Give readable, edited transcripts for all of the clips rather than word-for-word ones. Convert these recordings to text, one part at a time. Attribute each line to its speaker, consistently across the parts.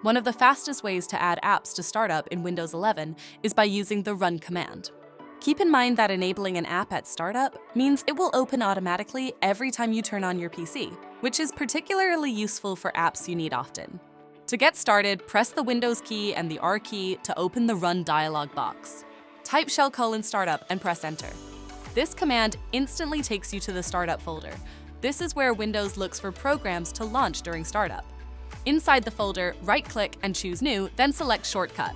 Speaker 1: One of the fastest ways to add apps to startup in Windows 11 is by using the Run command. Keep in mind that enabling an app at startup means it will open automatically every time you turn on your PC, which is particularly useful for apps you need often. To get started, press the Windows key and the R key to open the Run dialog box. Type shell:/startup and press Enter. This command instantly takes you to the startup folder. This is where Windows looks for programs to launch during startup. Inside the folder, right-click and choose New, then select Shortcut.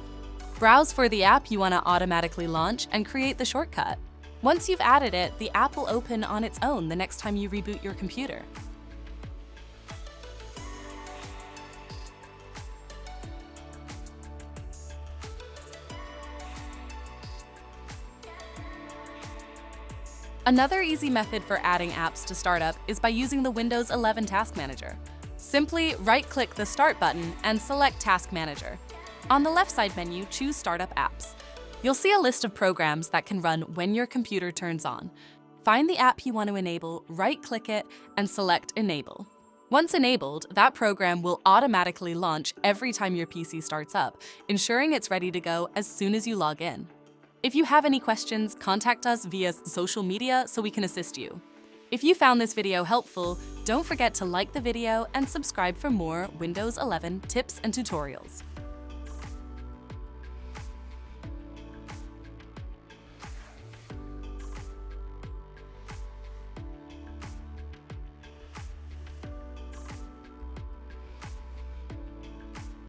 Speaker 1: Browse for the app you want to automatically launch and create the shortcut. Once you've added it, the app will open on its own the next time you reboot your computer. Another easy method for adding apps to startup is by using the Windows 11 Task Manager. Simply right-click the Start button and select Task Manager. On the left side menu, choose Startup Apps. You'll see a list of programs that can run when your computer turns on. Find the app you want to enable, right-click it, and select Enable. Once enabled, that program will automatically launch every time your PC starts up, ensuring it's ready to go as soon as you log in. If you have any questions, contact us via social media so we can assist you. If you found this video helpful, don't forget to like the video and subscribe for more Windows 11 tips and tutorials.